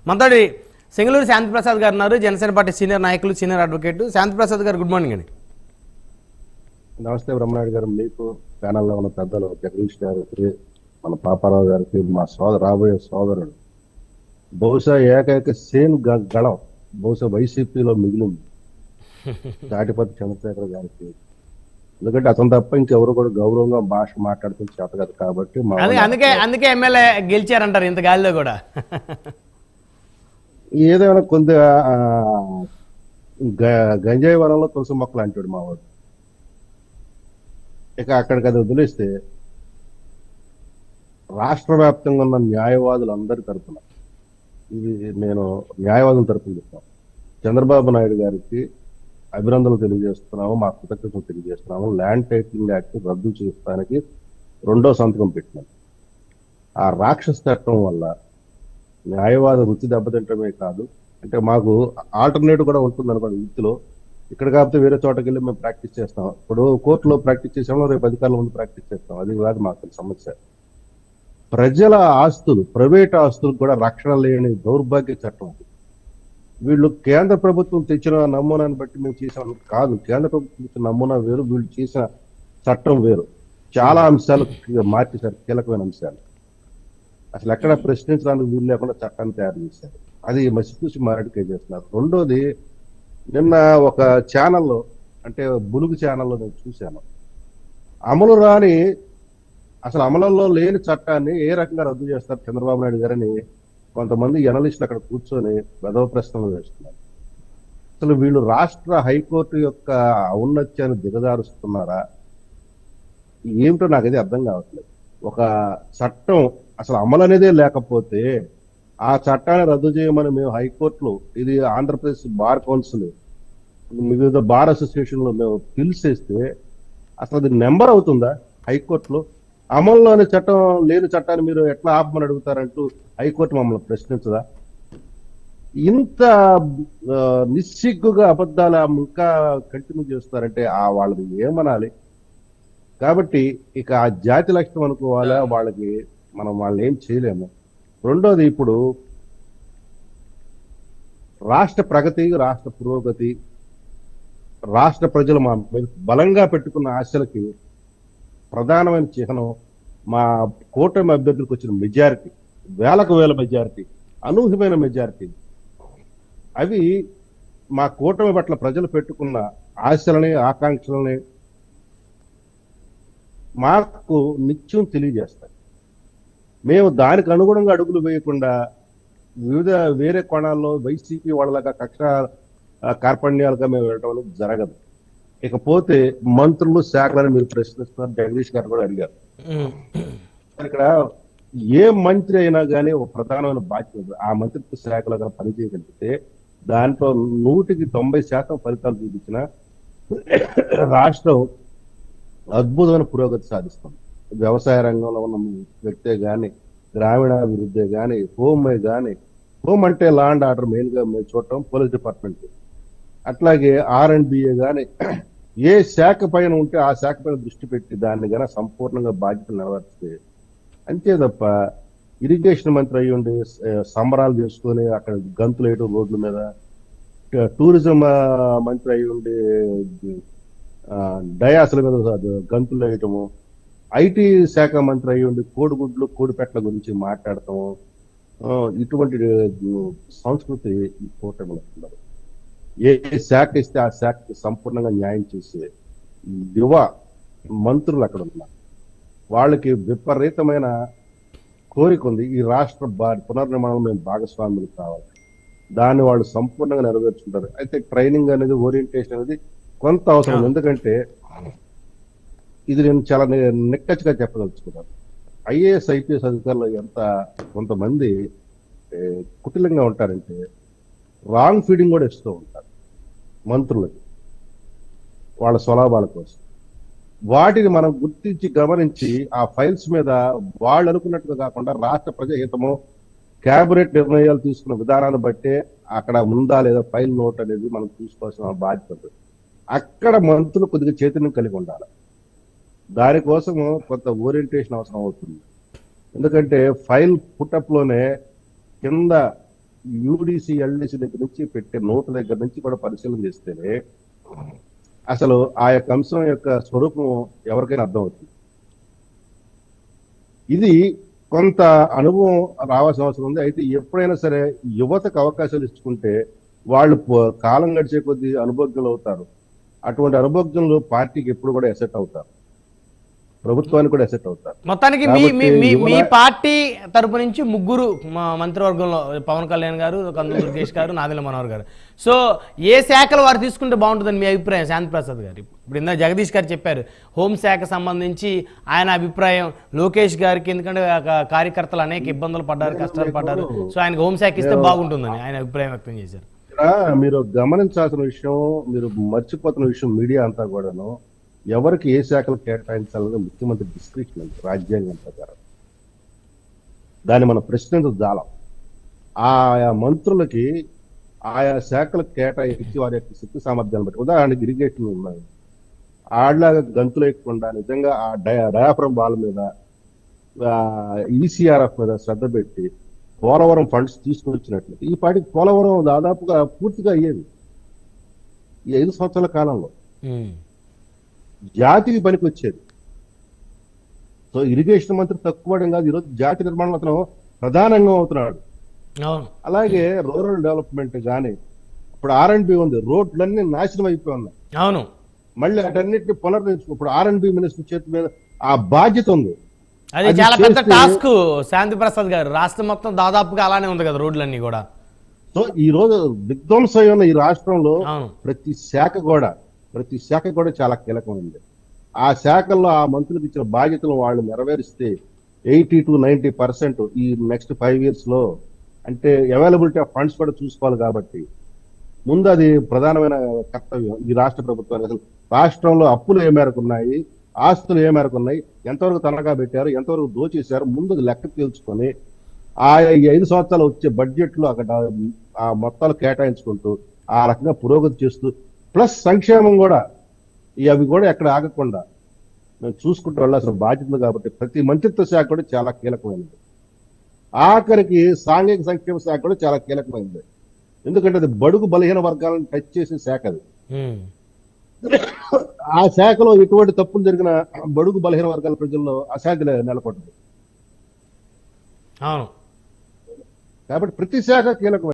మనతోటి సింగళూరు శాంతిప్రసాద్ గారు ఉన్నారు, జనసేన పార్టీ సీనియర్ నాయకులు, సీనియర్ అడ్వకేట్. శాంతిప్రసాద్ గారు, గుడ్ మార్నింగ్ అండి. నమస్తే బ్రహ్మనాయుడు గారు, మీకు ప్యానల్లో ఉన్న పెద్దలు జగదీష్ గారికి, మన పాపారావు గారికి, మా రాబోయే సోదరుడు, బహుశా ఏకైక సేమ్ గళం బహుశా వైసీపీలో మిగిలింది తాటిపత్తి చంద్రశేఖర్ గారికి. ఎందుకంటే అతను తప్ప ఇంకెవరు కూడా గౌరవంగా భాష మాట్లాడుతూ చేత కదా, కాబట్టి అందుకే ఎమ్మెల్యే గెలిచారంటారు ఇంత గాలిలో కూడా. ఏదైనా కొంత గంజాయి వనంలో తులసి మొక్కలు అంటాడు మా వాడు. ఇక అక్కడికి అది వదిలేస్తే రాష్ట్ర వ్యాప్తంగా ఉన్న న్యాయవాదులందరి తరఫున, ఇది నేను న్యాయవాదుల తరఫున చెప్తాను, చంద్రబాబు నాయుడు గారికి అభినందనలు తెలియజేస్తున్నాము, మా కృతజ్ఞతలు తెలియజేస్తున్నాము. ల్యాండ్ టైటిలింగ్ యాక్ట్ రద్దు చేయడానికి 2వ సంతకం పెట్టినాం. ఆ రాక్షస చట్టం వల్ల న్యాయవాద వృత్తి దెబ్బతింటమే కాదు, అంటే మాకు ఆల్టర్నేటివ్ కూడా ఉంటుంది అనుకోండి వృత్తిలో. ఇక్కడ కాకపోతే వేరే చోటకి వెళ్ళి మేము ప్రాక్టీస్ చేస్తాం. ఇప్పుడు కోర్టులో ప్రాక్టీస్ చేసాము, రేపు అధికారుల ముందు ప్రాక్టీస్ చేస్తాం. అది కాదు మాకు సమస్య. ప్రజల ఆస్తులు, ప్రైవేట్ ఆస్తులు కూడా రక్షణ లేని దౌర్భాగ్య చట్టం. వీళ్ళు కేంద్ర ప్రభుత్వం తెచ్చిన నమూనాను బట్టి మేము చేసాం కాదు. కేంద్ర ప్రభుత్వం తెచ్చిన నమూనా వేరు, వీళ్ళు చేసిన చట్టం వేరు. చాలా అంశాలు మార్చేశారు, కీలకమైన అంశాలు. అసలు ఎక్కడ ప్రశ్నించడానికి వీలు లేకుండా చట్టాన్ని తయారు చేశారు. అది మసిపూసి మారడికే చేస్తున్నారు. రెండోది, నిన్న ఒక ఛానల్లో, అంటే బులుగు ఛానల్లో నేను చూశాను, అమలు రాని, అసలు అమలులో లేని చట్టాన్ని ఏ రకంగా రద్దు చేస్తారు చంద్రబాబు నాయుడు గారని కొంతమంది ఎనలిస్టులు అక్కడ కూర్చొని వెధవ ప్రశ్నలు వేస్తున్నారు. అసలు వీళ్ళు రాష్ట్ర హైకోర్టు యొక్క ఔన్నత్యాన్ని దిగజారుస్తున్నారా ఏమిటో నాకైతే అర్థం కావట్లేదు. ఒక చట్టం అసలు అమలు అనేదే లేకపోతే ఆ చట్టాన్ని రద్దు చేయమని మేము హైకోర్టులో, ఇది ఆంధ్రప్రదేశ్ బార్ కౌన్సిల్, వివిధ బార్ అసోసియేషన్లో మేము పిలిచేస్తే అసలు అది నెంబర్ అవుతుందా హైకోర్టులో? అమల్లోని చట్టం లేని చట్టాన్ని మీరు ఎట్లా ఆపమని అడుగుతారంటూ హైకోర్టు మమ్మల్ని ప్రశ్నించదా? ఇంత నిస్సిగ్గుగా అబద్ధాలు ఇంకా కంటిన్యూ చేస్తారంటే వాళ్ళకి ఏమనాలి? కాబట్టి ఇక ఆ జాతి లక్ష్యం అనుకోవాలా, వాళ్ళకి మనం వాళ్ళని ఏం చేయలేము. రెండోది, ఇప్పుడు రాష్ట్ర ప్రగతి, రాష్ట్ర పురోగతి, రాష్ట్ర ప్రజలు మా బలంగా పెట్టుకున్న ఆశలకి ప్రధానమైన చిహ్నం మా కూటమి అభ్యర్థులకు వచ్చిన మెజారిటీ, వేలకు వేల మెజారిటీ, అనూహ్యమైన మెజారిటీ. అవి మా కూటమి పట్ల ప్రజలు పెట్టుకున్న ఆశలని, ఆకాంక్షలని మాకు నిత్యం తెలియజేస్తాయి. మేము దానికి అనుగుణంగా అడుగులు వేయకుండా వివిధ వేరే కోణాల్లో వైసీపీ వాళ్ళగా కక్ష కార్పణ్యాలుగా మేము వెళ్ళడం అనేది జరగదు. ఇకపోతే మంత్రులు, శాఖలను మీరు ప్రశ్నిస్తున్నారు, జగదీష్ గారు కూడా అడిగారు. ఇక్కడ ఏ మంత్రి అయినా కానీ ఒక ప్రధానమైన బాధ్యత, ఆ మంత్రిత్వ శాఖలో కానీ పనిచేయగలిగితే దాంట్లో 100కి 90% ఫలితాలు చూపించిన రాష్ట్రం అద్భుతమైన పురోగతి సాధిస్తుంది. వ్యవసాయ రంగంలో ఉన్న వ్యక్తే కానీ, గ్రామీణాభివృద్ధి కానీ, హోమే కానీ, హోమ్ అంటే లా అండ్ ఆర్డర్ మెయిన్ గా మేము చూడటం, పోలీస్ డిపార్ట్మెంట్, అట్లాగే R&BA కానీ, ఏ శాఖ పైన ఉంటే ఆ శాఖ పైన దృష్టి పెట్టి దాన్ని కానీ సంపూర్ణంగా బాధ్యతలు నెరవేర్చితే, అంతే తప్ప ఇరిగేషన్ మంత్రి అయ్యి ఉండి సంబరాలు చేసుకొని అక్కడ గంతులు వేయడం రోడ్ల మీద, టూరిజం మంత్రి అయ్యి ఉండి డయాసుల మీద గంతులు వేయటము, IT శాఖ మంత్రి అయ్యి ఉండి కోడిగుడ్లు, కోడిపెట్ల గురించి మాట్లాడటము, ఇటువంటి సంస్కృతి ఈ కూటమిలో ఉన్నారు. ఏ శాఖ ఇస్తే ఆ శాఖకి సంపూర్ణంగా న్యాయం చేసే యువ మంత్రులు అక్కడ ఉన్నారు. వాళ్ళకి విపరీతమైన కోరిక ఉంది, ఈ రాష్ట్ర పునర్నిర్మాణం మేము భాగస్వాములు కావాలి. దాన్ని వాళ్ళు సంపూర్ణంగా నెరవేర్చుకుంటారు. అయితే ట్రైనింగ్ అనేది, ఓరియంటేషన్ అనేది కొంత అవసరం. ఎందుకంటే ఇది నేను చాలా నిక్కచ్చిగా చెప్పదలుచుకున్నాను. IAS, IPS అధికారులు కొంతమంది కుటిలంగా ఉంటారంటే రాంగ్ ఫీడింగ్ కూడా ఇస్తూ ఉంటారు మంత్రులకి, వాళ్ళ స్వలాభాల కోసం. వాటిని మనం గుర్తించి గమనించి ఆ ఫైల్స్ మీద వాళ్ళు అనుకున్నట్టుగా కాకుండా రాష్ట్ర ప్రజాహితము, క్యాబినెట్ నిర్ణయాలు తీసుకున్న విధానాన్ని బట్టే అక్కడ ఉందా లేదా ఫైల్ నోట్ అనేది మనం చూసుకోవాల్సిన బాధ్యత. అక్కడ మంత్రులు కొద్దిగా చైతన్యం కలిగి ఉండాలి. దానికోసము కొంత ఓరియంటేషన్ అవసరం అవుతుంది. ఎందుకంటే ఫైల్ పుటప్ లోనే కింద యూడిసి ఎల్డిసి దగ్గర నుంచి పెట్టే నోటు దగ్గర నుంచి కూడా పరిశీలన చేస్తేనే అసలు ఆ యొక్క అంశం యొక్క స్వరూపం ఎవరికైనా అర్థమవుతుంది. ఇది కొంత అనుభవం రావాల్సిన అవసరం ఉంది. అయితే ఎప్పుడైనా సరే యువతకు అవకాశాలు ఇచ్చుకుంటే వాళ్ళు కాలం గడిచే కొద్దీ అనుభవజ్ఞులు అవుతారు. అటువంటి అనుభవజ్ఞులు పార్టీకి ఎప్పుడు కూడా ఎసెట్ అవుతారు, ప్రభుత్వానికి కూడా ఎసెట్ అవుతారు. మొత్తానికి మీ పార్టీ తరపు నుంచి ముగ్గురు మంత్రివర్గంలో పవన్ కళ్యాణ్ గారు, కందుల దుర్గేష్ గారు, నాదెళ్ల మనోహర్ గారు. సో ఏ శాఖలు వారు తీసుకుంటే బాగుంటుందని మీ అభిప్రాయం శాంతి ప్రసాద్ గారు? ఇప్పుడు ఇందా జగదీష్ గారు చెప్పారు హోంశాఖ సంబంధించి ఆయన అభిప్రాయం. లోకేష్ గారికి ఎందుకంటే కార్యకర్తలు అనేక ఇబ్బందులు పడ్డారు, కష్టాలు పడ్డారు, సో ఆయనకు హోంశాఖ ఇస్తే బాగుంటుందని ఆయన అభిప్రాయం వ్యక్తం చేశారు. మీరు గమనించాల్సిన విషయం, మీరు మర్చిపోతున్న విషయం, మీడియా అంతా కూడాను ఎవరికి ఏ శాఖలు కేటాయించాలని ముఖ్యమంత్రి డిస్క్రిప్షన్ అండి రాజ్యాంగం ప్రకారం. దాన్ని మనం ప్రశ్నించాలం. ఆయా మంత్రులకి ఆయా శాఖలకు కేటాయించి వారి యొక్క శక్తి సామర్థ్యాన్ని బట్టి, ఉదాహరణకి ఇరిగేషన్ ఉన్నాయి, ఆడలాగా గంతులు వేయకుండా నిజంగా ఆ డయాఫ్రమ్ బాల్ మీద ఈసీఆర్ఎఫ్ మీద శ్రద్ధ పెట్టి పోలవరం ఫండ్స్ తీసుకుని వచ్చినట్లయితే ఈ పాటికి పోలవరం దాదాపుగా పూర్తిగా అయ్యేది ఈ 5 సంవత్సరాల కాలంలో. జాతికి పనికి వచ్చేది. సో ఇరిగేషన్ మంత్రి తక్కువడం కాదు, ఈరోజు జాతి నిర్మాణంలో అతను ప్రధానంగా అవుతున్నాడు. అలాగే రూరల్ డెవలప్మెంట్ కానీ ఇప్పుడు R&B ఉంది, రోడ్లన్నీ నాశనం అయిపోయి ఉన్నాయి. అవును, మళ్ళీ అటన్నిటిని పునర్నిర్మించుకో. ఇప్పుడు R&B మినిస్టర్ చేతి మీద ఆ బాధ్యత ఉంది. అది చాలా పెద్ద టాస్క్ శాంతి ప్రసాద్ గారు. రాష్ట్రం మొత్తం దాదాపుగా అలానే ఉంది కదా రోడ్లన్నీ కూడా. సో ఈ రోజు విధ్వంసం ఉన్న ఈ రాష్ట్రంలో ప్రతి శాఖ కూడా చాలా కీలకమైంది. ఆ శాఖల్లో ఆ మంత్రులకు ఇచ్చిన బాధ్యతలు వాళ్ళు నెరవేరిస్తే 80 to 90% ఈ నెక్స్ట్ 5 years లో, అంటే అవైలబిలిటీ ఆఫ్ ఫండ్స్ కూడా చూసుకోవాలి కాబట్టి ముందు అది ప్రధానమైన కర్తవ్యం ఈ రాష్ట్ర ప్రభుత్వానికి. అసలు రాష్ట్రంలో అప్పులు ఏ మేరకు ఉన్నాయి, ఆస్తులు ఏ మేరకు ఉన్నాయి, ఎంతవరకు తనఖా పెట్టారు, ఎంతవరకు దోచేశారు, ముందు లెక్క తేల్చుకొని ఆ 5 సంవత్సరాలు వచ్చే బడ్జెట్లు అక్కడ ఆ మొత్తాలు కేటాయించుకుంటూ ఆ రకంగా పురోగతి చేస్తూ ప్లస్ సంక్షేమం కూడా అవి కూడా ఎక్కడ ఆగకుండా మేము చూసుకుంటూ వెళ్ళాల్సిన బాధ్యత కాబట్టి ప్రతి మంత్రిత్వ శాఖ కూడా చాలా కీలకమైనది. ఆఖరికి సాంఘిక సంక్షేమ శాఖ కూడా చాలా కీలకమైనది. ఎందుకంటే అది బడుగు బలహీన వర్గాలను టచ్ చేసే శాఖ అది. ఆ శాఖలో ఎటువంటి తప్పులు జరిగిన బడుగు బలహీన వర్గాల ప్రజల్లో అశాంతి నెలకొంటుంది. అవును, కాబట్టి ప్రతి శాఖ కీలకమైనది.